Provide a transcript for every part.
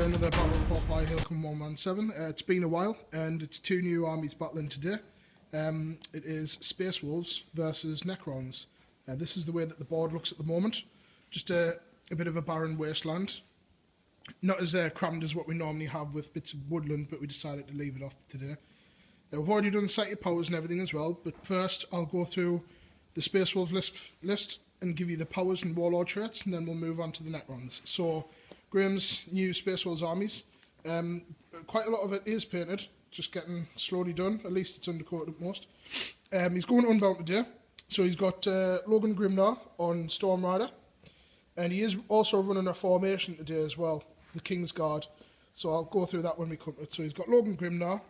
another battle of Hotfire Hailcom 117. It's been a while, and it's two new armies battling today. It is Space Wolves versus Necrons. This is the way that the board looks at the moment. Just a bit of a barren wasteland. Not as crammed as what we normally have with bits of woodland, but we decided to leave it off today. We've already done the sighted powers and everything as well, but first I'll go through the Space Wolves list and give you the powers and warlord traits, and then we'll move on to the Necrons. So, Graham's new Space Wolves armies, quite a lot of it is painted, just getting slowly done, at least it's undercoated at most. He's going unbound today, so he's got Logan Grimnar on Storm Rider, and he is also running a formation today as well, the King's Guard, so I'll go through that when we come to it. So he's got Logan Grimnar,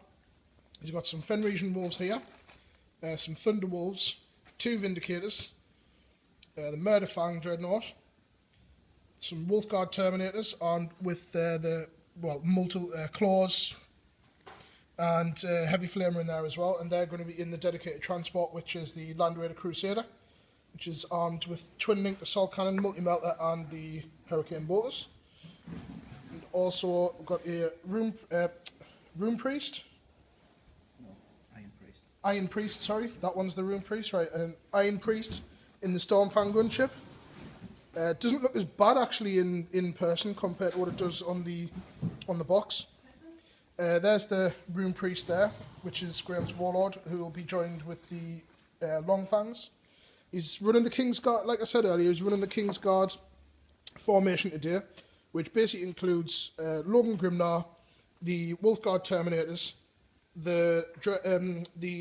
he's got some Fenrisian Wolves here, some Thunder Wolves, 2 Vindicators, the Murderfang Dreadnought, some Wolfguard Terminators armed with multiple claws and heavy flamer in there as well, and they're going to be in the dedicated transport, which is the Land Raider Crusader, which is armed with twin linked assault cannon, multi-melter, and the Hurricane Bolters. And also we've got a Rune Priest. Iron Priest, sorry, that one's the Rune Priest, right? An Iron Priest in the Stormfang gunship. Doesn't look as bad actually in person compared to what it does on the box. There's the Rune Priest there, which is Graham's Warlord, who will be joined with the Longfangs. He's running the King's Guard, like I said earlier, he's running the King's Guard formation today, which basically includes Logan Grimnar, the Wolfguard Terminators, the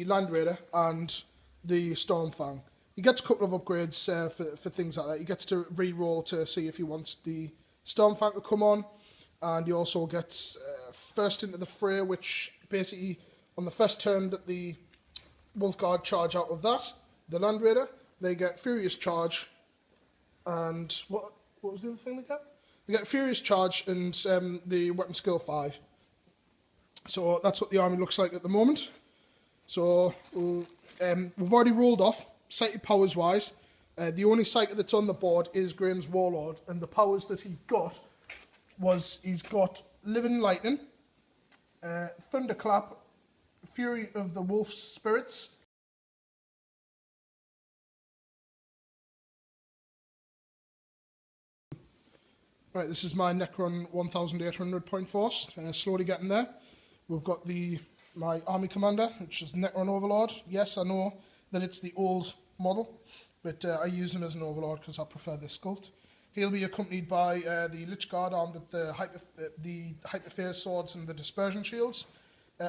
Land Raider, and the Stormfang. He gets a couple of upgrades for things like that. He gets to re-roll to see if he wants the Stormfang to come on, and he also gets first into the fray, which basically on the first turn that the Wolfguard charge out of that, the Land Raider, they get Furious Charge, and what was the other thing they get? They get Furious Charge and the Weapon Skill 5. So that's what the army looks like at the moment. So we've already rolled off. Sighted powers wise, the only sighted that's on the board is Graham's Warlord, and the powers that he got was he's got Living Lightning, Thunderclap, Fury of the Wolf's Spirits, right, this is my Necron 1800 point force, slowly getting there. We've got my army commander, which is Necron Overlord. Yes, I know that it's the old model, but I use him as an Overlord because I prefer this sculpt. He'll be accompanied by the Lich Guard armed with the Hyperphase swords and the Dispersion shields.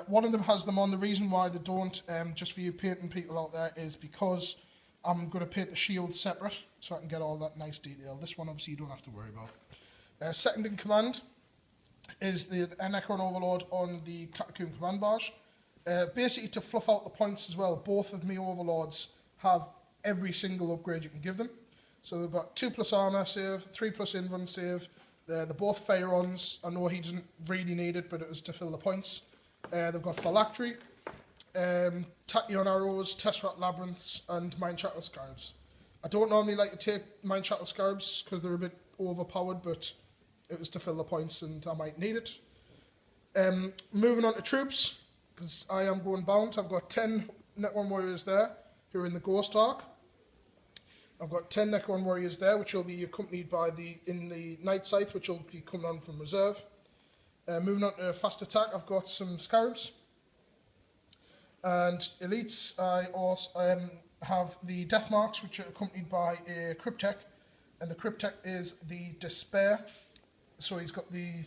One of them has them on. The reason why they don't, just for you painting people out there, is because I'm going to paint the shield separate so I can get all that nice detail. This one obviously you don't have to worry about. Second in command is the Necron Overlord on the Catacomb Command Barge. Basically to fluff out the points as well, both of me Overlords have every single upgrade you can give them. So they've got 2+ armor save, 3+ invuln save. They're both Phaerons. I know he doesn't really need it, but it was to fill the points. They've got Phylactery, Tachyon Arrows, Tesseract Labyrinths, and Mind Shackle Scarabs. I don't normally like to take Mind Shackle Scarabs because they're a bit overpowered, but it was to fill the points and I might need it. Moving on to troops, because I am going bound. I've got 10 Necron Warriors there who are in the Ghost Arc. I've got 10 Necron Warriors there, which will be accompanied by in the Night Scythe, which will be coming on from reserve. Moving on to fast attack, I've got some Scarabs. And elites, I also have the Death Marks, which are accompanied by a Cryptek, and the Cryptek is the Despair, so he's got the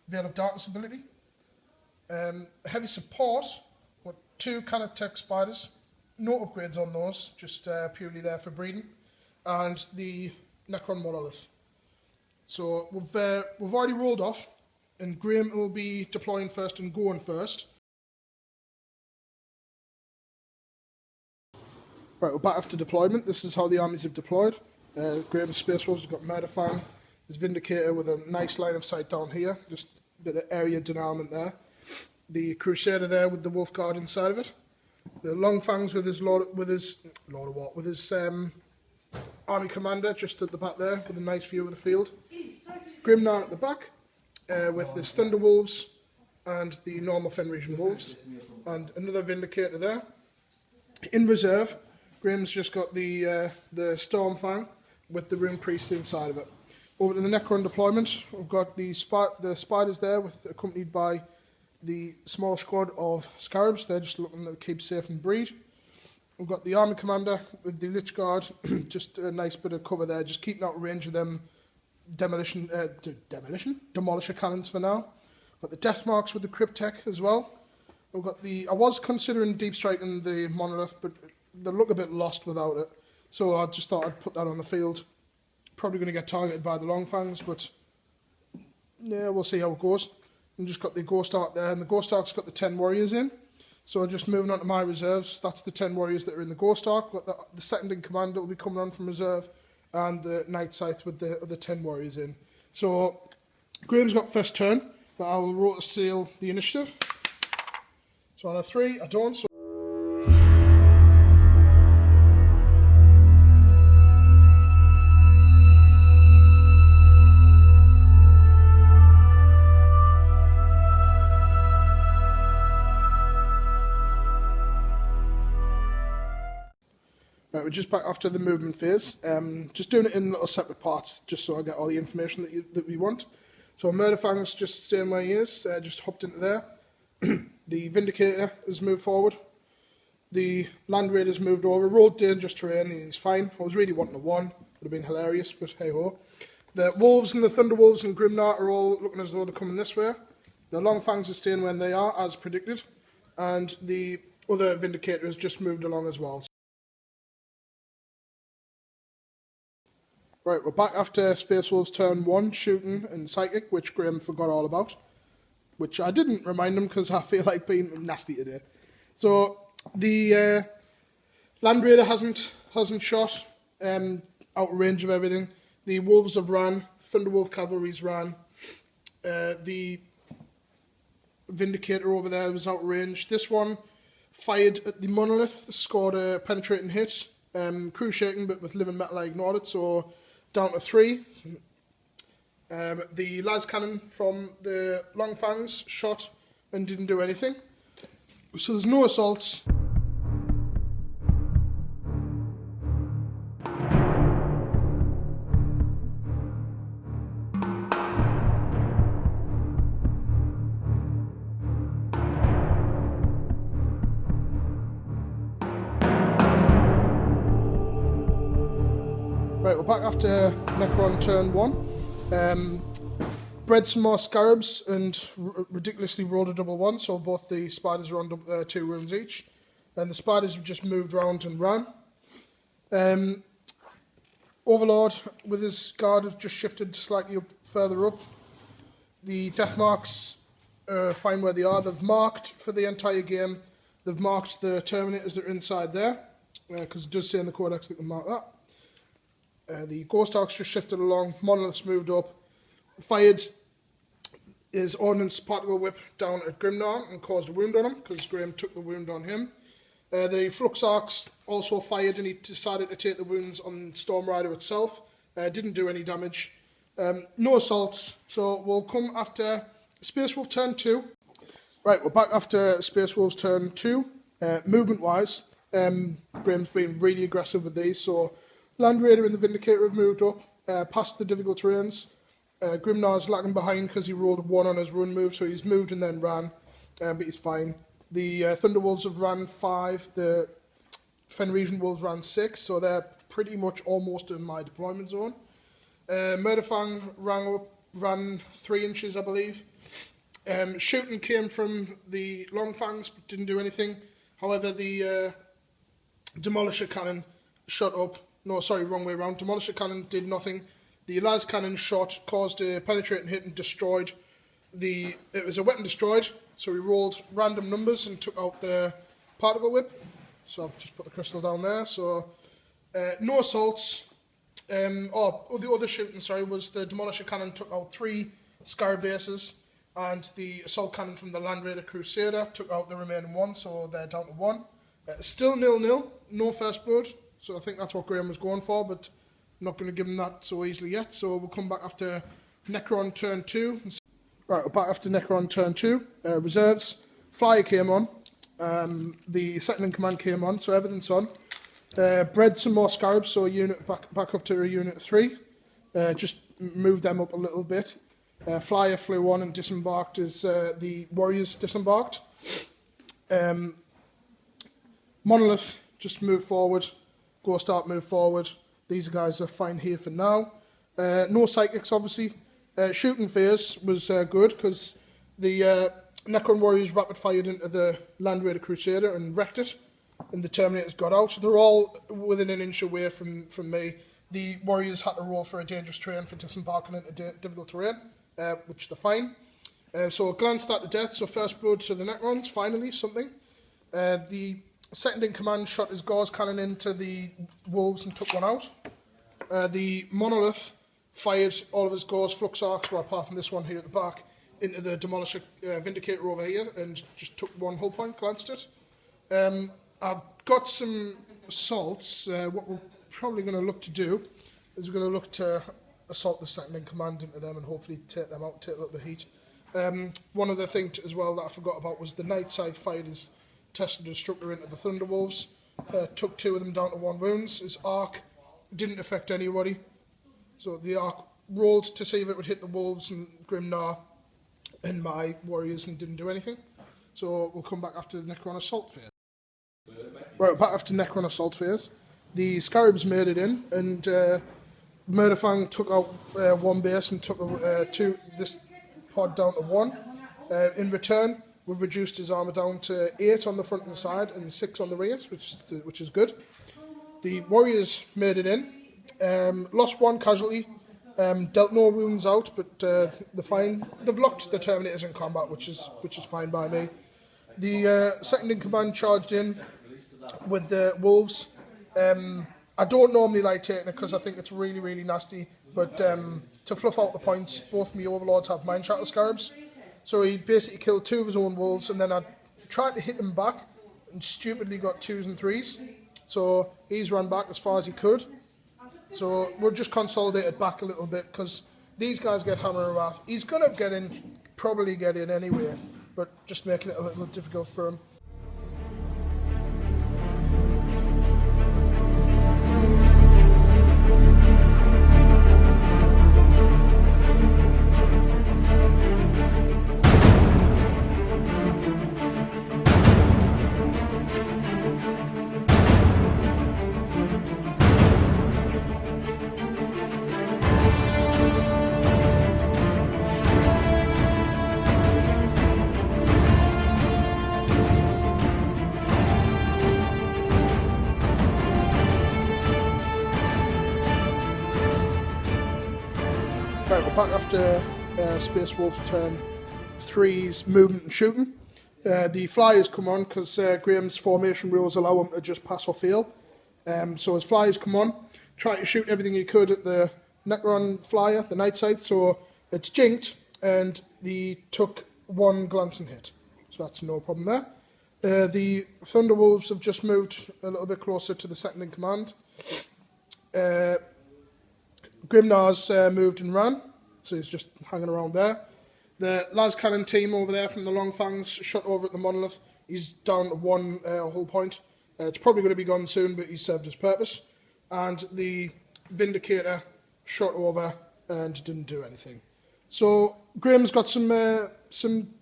Veil of Darkness ability. Heavy support, got 2 Canatech Spiders, no upgrades on those, just purely there for breeding, and the Necron Monolith. So we've already rolled off, and Graham will be deploying first and going first. Right, we're back after deployment. This is how the armies have deployed. Graham's Space Wolves have got Murderfang, there's Vindicator with a nice line of sight down here, just a bit of area denarment there. The Crusader there with the Wolfguard inside of it. The Longfangs with his army commander just at the back there with a nice view of the field. Grimnar at the back. with the Thunder Wolves and the normal Fenrisian Wolves, and another Vindicator there. In reserve, Graham's just got the Stormfang with the Rune Priest inside of it. Over to the Necron deployment, we've got the Spiders there, accompanied by the small squad of Scarabs. They're just looking to keep safe and breed. We've got the Army Commander with the Lich Guard, just a nice bit of cover there, just keeping out of range of them Demolisher cannons for now. Got the Death Marks with the Cryptek as well. We've got I was considering deep striking the Monolith, but they look a bit lost without it. So I just thought I'd put that on the field. Probably going to get targeted by the Longfangs, but yeah, we'll see how it goes. And just got the Ghost Ark there, and the Ghost Ark's got the 10 warriors in. So just moving on to my reserves, that's the 10 warriors that are in the Ghost Ark. Got the second in command that will be coming on from reserve, and the Night Scythe with the other 10 warriors in. So Graham's got first turn, but I will rotor seal the initiative. So on a 3, I don't. So right, we're just back after the movement phase. Just doing it in little separate parts, just so I get all the information that we want. So Murderfang's just staying where he is, just hopped into there. The Vindicator has moved forward. The Land Raider's moved over, rolled dangerous terrain, and he's fine. I was really wanting a 1, would have been hilarious, but hey ho. The Wolves and the Thunder Wolves and Grimnar are all looking as though they're coming this way. The Longfangs are staying where they are, as predicted. And the other Vindicator has just moved along as well. Right, we're back after Space Wolves turn 1, shooting and psychic, which Graham forgot all about. Which I didn't remind him because I feel like being nasty today. So the Land Raider hasn't shot out of range of everything. The Wolves have ran, Thunderwolf Cavalry's ran. The Vindicator over there was out of range. This one fired at the Monolith, scored a penetrating hit. Crew shaking, but with living metal I ignored it, so down to 3. The las cannon from the Longfangs shot and didn't do anything. So there's no assaults. Right, we're back after Necron turn 1. Bred some more Scarabs and ridiculously rolled a double 1, so both the Spiders are on 2 runes each. And the Spiders have just moved around and ran. Overlord with his guard have just shifted slightly further up. The Death Marks are fine where they are. They've marked for the entire game. They've marked the Terminators that are inside there, because it does say in the Codex they can mark that. The Ghost Arks just shifted along, Monolith's moved up, fired his Ordnance Particle Whip down at Grimnar and caused a wound on him, because Graham took the wound on him. The Flux Arcs also fired and he decided to take the wounds on Storm Rider itself. Didn't do any damage. No assaults, so we'll come after Space Wolf turn 2. Right, we're back after Space Wolves turn 2. Movement wise, Graham's been really aggressive with these, so Land Raider and the Vindicator have moved up, past the difficult terrains. Grimnar's lagging behind because he rolled a 1 on his run move, so he's moved and then ran, but he's fine. The Thunderwolves have ran 5, the Fenrisian Wolves ran 6, so they're pretty much almost in my deployment zone. Murderfang ran 3 inches, I believe. Shooting came from the Longfangs, but didn't do anything. However, the Demolisher Cannon shot up. No, sorry, wrong way around. Demolisher Cannon did nothing. The las cannon shot caused a penetrating hit and destroyed it was a weapon destroyed, so we rolled random numbers and took out the particle whip. So I've just put the crystal down there. So no assaults. The other shooting, was the Demolisher Cannon took out 3 Scarab bases, and the assault cannon from the Land Raider Crusader took out the remaining 1, so they're down to 1. Still 0-0, no first blood. So I think that's what Graham was going for, but I'm not going to give him that so easily yet. So we'll come back after Necron turn 2. Right, we're back after Necron turn 2. Reserves. Flyer came on. The second in command came on, so everything's on. Bred some more scarabs, so a unit back up to a unit of 3. Just moved them up a little bit. Flyer flew on and disembarked as the warriors disembarked. Monolith just moved forward. Ghost Art moved forward. These guys are fine here for now. No psychics, obviously. Shooting phase was good because the Necron warriors rapid fired into the Land Raider Crusader and wrecked it, and the Terminators got out. They're all within an inch away from me. The warriors had to roll for a dangerous terrain for disembarking into difficult terrain, which they're fine. So glanced at to death. So first blood to the Necrons, finally something. The second in command shot his Gauze cannon into the wolves and took one out. The Monolith fired all of his Gauze flux arcs, well, apart from this one here at the back, into the Demolisher Vindicator over here and just took one hull point, glanced it. I've got some assaults. What we're probably going to look to do is we're going to look to assault the second in command into them and hopefully take them out, take a little bit of heat. One other thing as well that I forgot about was the Night Scythe fired his Tesla Destructor into the Thunderwolves. Took 2 of them down to 1 wounds. His arc didn't affect anybody. So the arc rolled to see if it would hit the wolves and Grimnar and my warriors and didn't do anything. So we'll come back after the Necron assault phase. Right, back after Necron assault phase. The Scarabs made it in and Murderfang took out 1 base and took this pod down to 1. In return, we've reduced his armour down to 8 on the front and side and 6 on the rear, which is good. The warriors made it in. Lost 1 casualty, dealt no wounds out, but they're fine. They've locked the Terminators in combat, which is fine by me. The second in command charged in with the wolves. I don't normally like taking it because I think it's really, really nasty, but to fluff out the points, both my overlords have Mind Shackle Scarabs. So he basically killed 2 of his own wolves, and then I tried to hit him back and stupidly got 2s and 3s. So he's run back as far as he could. So we're just consolidated back a little bit because these guys get Hammer and Wrath. He's going to probably get in anyway, but just making it a little difficult for him. Right, we're back after Space Wolf's turn 3's movement and shooting. The flyers come on because Graham's formation rules allow him to just pass or fail. So his flyers come on, try to shoot everything he could at the Necron flyer, the Night Scythe, so it's jinked and he took 1 glancing hit. So that's no problem there. The Thunderwolves have just moved a little bit closer to the second in command. Grimnar's moved and ran, so he's just hanging around there. The Las Cannon team over there from the Long Fangs shot over at the Monolith. He's down to 1 hull point. It's probably going to be gone soon, but he served his purpose. And the Vindicator shot over and didn't do anything. So Graham's got some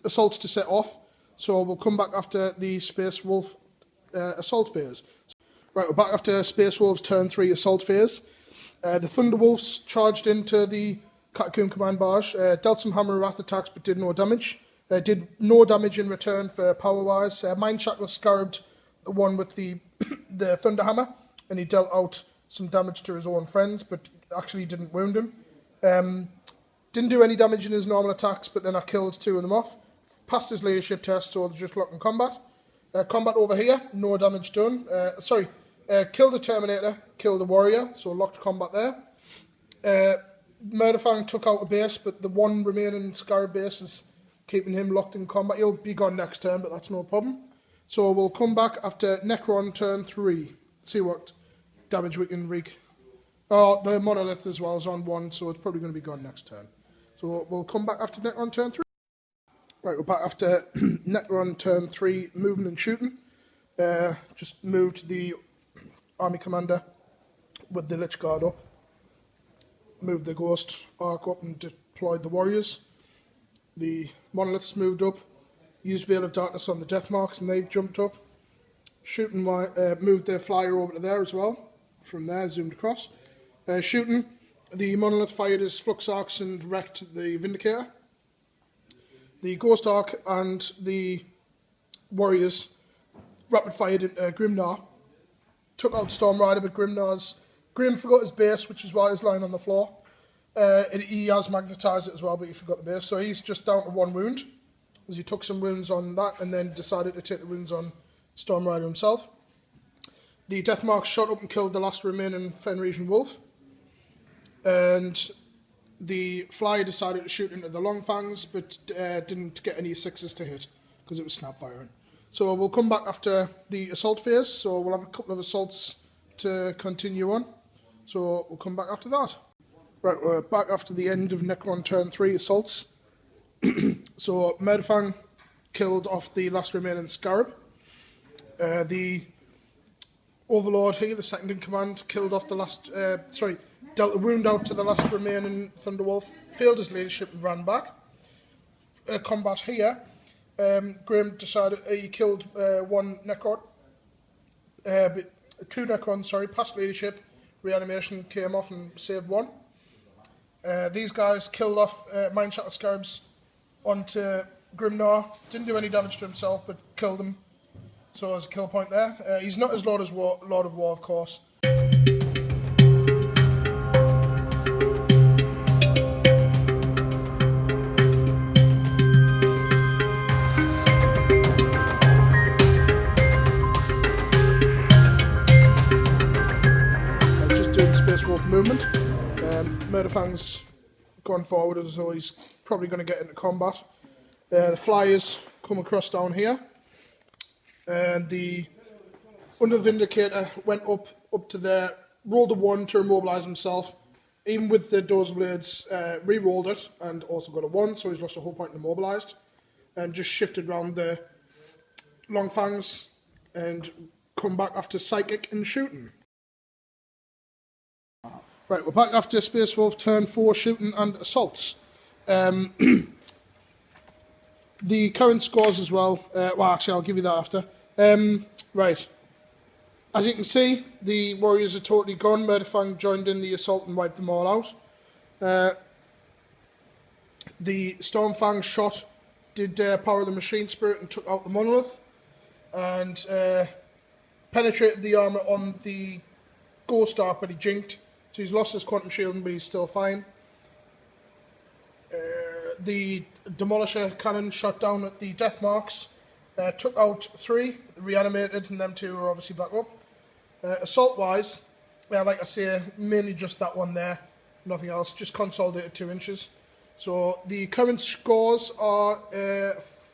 assaults to set off. So we'll come back after the Space Wolf assault phase. Right, we're back after Space Wolf's turn 3 assault phase. The Thunderwolves charged into the Catacomb Command Barge, dealt some Hammer and Wrath attacks but did no damage. Did no damage in return for power-wise. Mind Shackle scarabed the one with the Thunderhammer, and he dealt out some damage to his own friends, but actually didn't wound him. Didn't do any damage in his normal attacks, but then I killed 2 of them off. Passed his leadership test, so they're just locked in combat. Combat over here, no damage done. Killed a Terminator, killed a Warrior, so locked combat there. Murderfang took out a base, but the 1 remaining Scarab base is keeping him locked in combat. He'll be gone next turn, but that's no problem. So we'll come back after Necron turn 3, see what damage we can wreak. Oh, the Monolith as well is on 1, so it's probably going to be gone next turn. So we'll come back after Necron turn 3. Right, we're back after Necron turn 3 movement and shooting. Just moved the army commander with the Lich Guard up. Moved the Ghost Arc up and deployed the warriors. The monoliths moved up. Used Veil of Darkness on the death marks and they've jumped up. Shooting moved their flyer over to there as well. From there, zoomed across. Shooting, the monolith fired his flux arcs and wrecked the Vindicator. The Ghost Arc and the warriors rapid fired into Grimnar. Took out Storm Rider, but Grim forgot his base, which is why he's lying on the floor. He has magnetised it as well, but he forgot the base, so he's just down to 1 wound, as he took some wounds on that and then decided to take the wounds on Storm Rider himself. The Death Marks shot up and killed the last remaining Fenrisian Wolf, and the Flyer decided to shoot into the Long Fangs, but didn't get any 6s to hit because it was snap firing. So we'll come back after the assault phase, so we'll have a couple of assaults to continue on. So we'll come back after that. Right, we're back after the end of Necron turn 3 assaults. So Murderfang killed off the last remaining Scarab. The Overlord here, the second in command, killed off the last, dealt a wound out to the last remaining Thunderwolf, failed his leadership and ran back. Combat here, Grim decided he killed 1 Necron, but 2 Necrons, passed leadership, reanimation came off and saved 1. These guys killed off Mind Shatter Scarabs onto Grimnar, didn't do any damage to himself, but killed him. So there's a kill point there. He's not as Lord of War, of course. Just doing Space Wolf movement. Murderfang's gone forward as though he's probably going to get into combat. The Flyers come across down here. And the Under the Vindicator went up to there, rolled a 1 to immobilise himself. Even with the Dozer Blades, re-rolled it and also got a 1, so he's lost a whole point and immobilised. And just shifted around the Long Fangs and come back after Psychic and shooting. Right, we're back after Space Wolf turn 4 shooting and assaults. The current scores as well, actually I'll give you that after. Right, as you can see, the warriors are totally gone. Murderfang joined in the assault and wiped them all out. The Stormfang shot did power the Machine Spirit and took out the Monolith, and penetrated the armour on the Ghost Arc, but he jinked, so he's lost his Quantum Shielding, but he's still fine. The Demolisher Cannon shot down at the Death Marks, took out 3, reanimated, and them 2 are obviously back up. Assault-wise, like I say, mainly just that one there, nothing else, just consolidated 2 inches. So the current scores are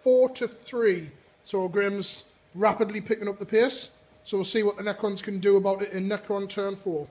4-3, so Grim's rapidly picking up the pace. So we'll see what the Necrons can do about it in Necron turn 4.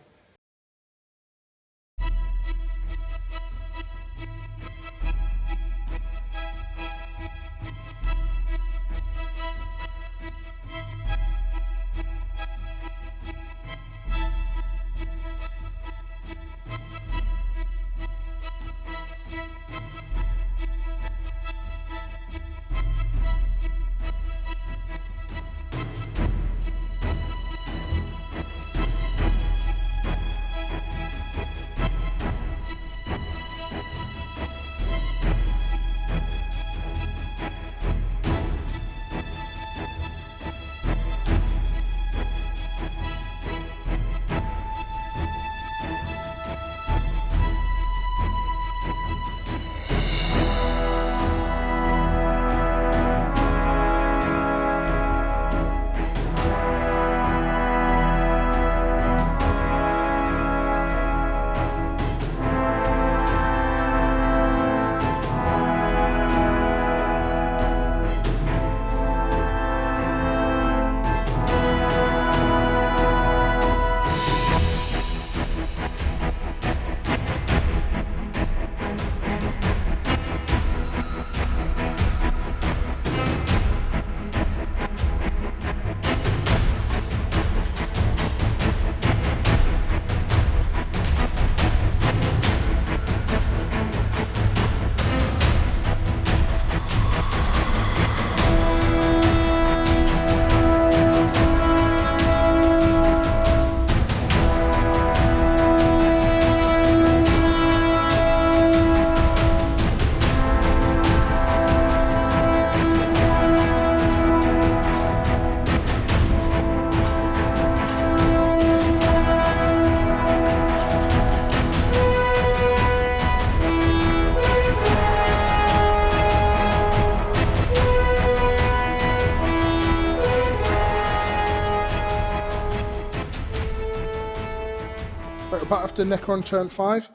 after Necron turn 5.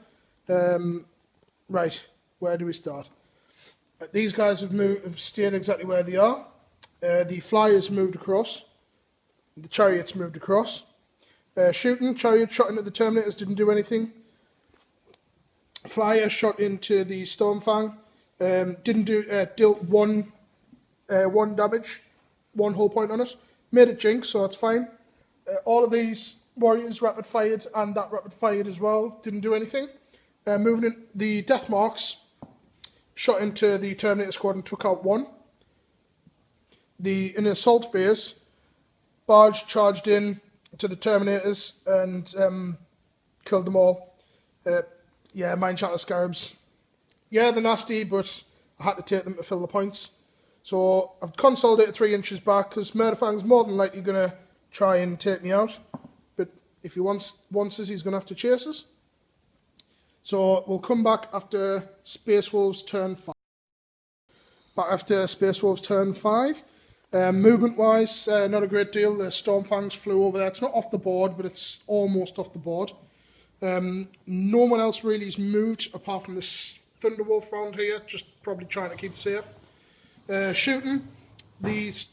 Right, where do we start? These guys have stayed exactly where they are. The flyers moved across. The chariots moved across. Shooting, chariot shot into the Terminators, didn't do anything. Flyer shot into the Stormfang, dealt one damage, 1 hull point on it. Made it jinx, so that's fine. All of these warriors rapid fired and that rapid fired as well, didn't do anything. Moving in, the death marks shot into the Terminator squad and took out 1. In assault phase, Barge charged in to the Terminators and killed them all. Yeah, Mind Shatter Scarabs. Yeah, they're nasty, but I had to take them to fill the points. So I've consolidated 3 inches back because Murderfang's more than likely going to try and take me out. But if he wants us, he's going to have to chase us. So we'll come back after Space Wolves turn 5. Movement-wise, not a great deal. The Stormfangs flew over there. It's not off the board, but it's almost off the board. No one else really has moved apart from this Thunderwolf round here, just probably trying to keep safe. Shooting, these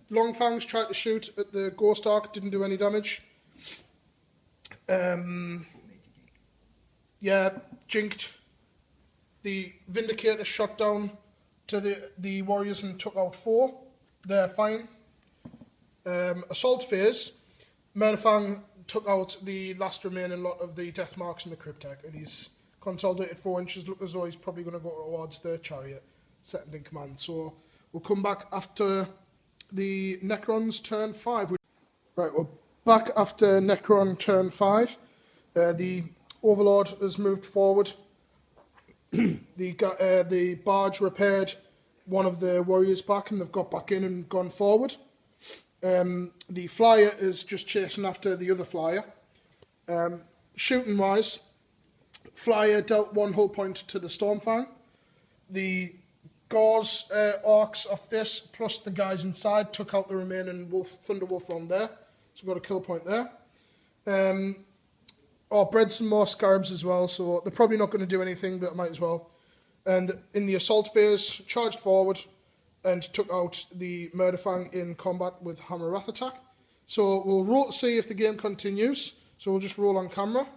Longfangs tried to shoot at the Ghost Ark, didn't do any damage. Yeah, jinked. The Vindicator shot down to the Warriors and took out 4. They're fine. Assault phase, Murderfang took out the last remaining lot of the death marks in the Cryptek, and he's consolidated 4 inches. Look as though he's probably going to go towards the chariot, second in command. So we'll come back after the Necrons turn 5. Right, we're back after Necron turn 5. The Overlord has moved forward. The Barge repaired one of the warriors back, and they've got back in and gone forward. The Flyer is just chasing after the other Flyer. Shooting wise, Flyer dealt 1 hull point to the Stormfang. The Gauze orcs of this, plus the guys inside, took out the remaining Thunderwolf round there. So we've got a kill point there. Bred some more Scarabs as well, so they're probably not going to do anything, but might as well. And in the assault phase, charged forward and took out the Murderfang in combat with Hammer Wrath attack. So we'll roll to see if the game continues. So we'll just roll on camera.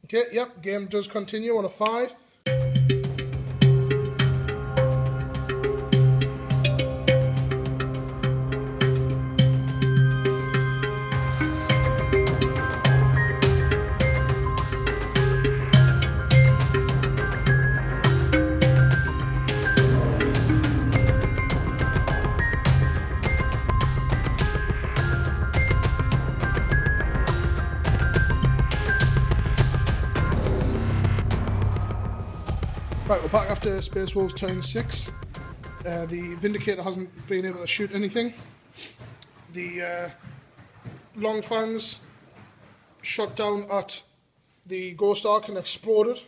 Okay, yep, game does continue on a 5. Right, we're back after Space Wolves turn 6. The Vindicator hasn't been able to shoot anything. The Longfangs shot down at the Ghost Ark and exploded.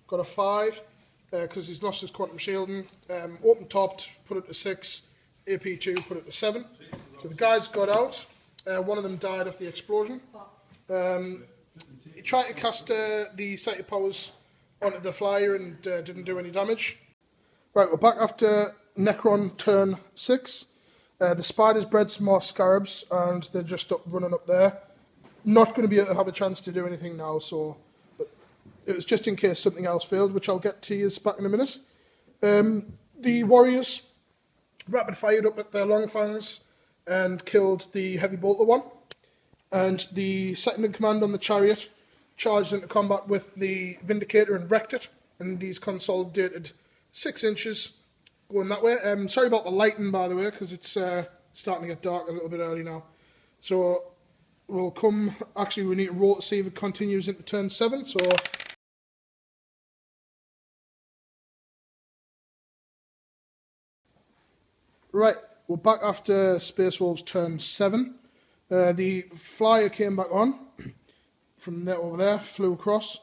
Got a 5 because he's lost his quantum shielding. Open topped, put it to 6. AP2 put it to 7. So the guys got out. One of them died of the explosion. He tried to cast the Sighted Powers onto the Flyer and didn't do any damage. Right, we're back after Necron turn 6. The Spiders bred some more Scarabs and they're just running up there. Not going to be able to have a chance to do anything now, so but it was just in case something else failed, which I'll get to you back in a minute. The Warriors rapid fired up at their Longfangs and killed the Heavy Bolter one. And the second in command on the Chariot charged into combat with the Vindicator and wrecked it, and he's consolidated 6 inches going that way. Sorry about the lighting, by the way, because it's starting to get dark a little bit early now. So we'll come, actually we need to roll to see if it continues into turn 7, so right, we're back after Space Wolves turn 7. The Flyer came back on from there over there, flew across,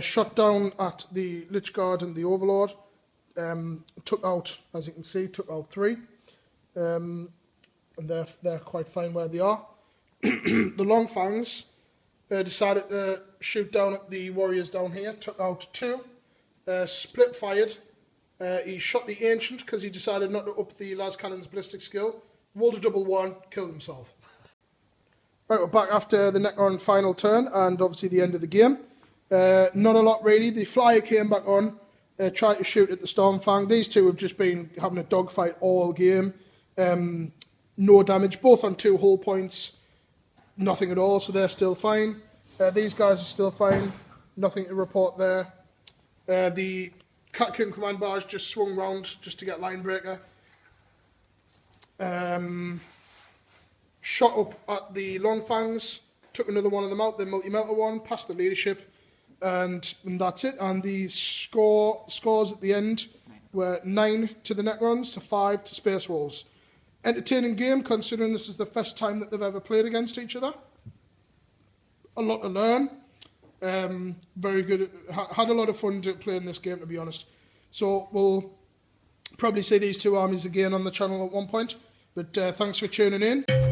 shot down at the Lich Guard and the Overlord, took out, as you can see, took out 3, and they're quite fine where they are. The Longfangs decided to shoot down at the warriors down here, took out 2, split fired. He shot the Ancient because he decided not to up the las cannon's ballistic skill, rolled a double 1, killed himself. Right, we're back after the Necron final turn and obviously the end of the game. Not a lot really. The Flyer came back on, tried to shoot at the Stormfang. These two have just been having a dogfight all game. No damage, both on 2 hull points, nothing at all, so they're still fine. These guys are still fine, nothing to report there. The Catacomb Command Barge just swung round just to get line breaker. Shot up at the Longfangs, took another one of them out, the multi-melter one, passed the leadership, and that's it. And the scores at the end were 9 to the Necrons to 5 to Space Wolves. Entertaining game, considering this is the first time that they've ever played against each other. A lot to learn. Very good. Had a lot of fun playing this game, to be honest. So we'll probably see these two armies again on the channel at one point. But thanks for tuning in.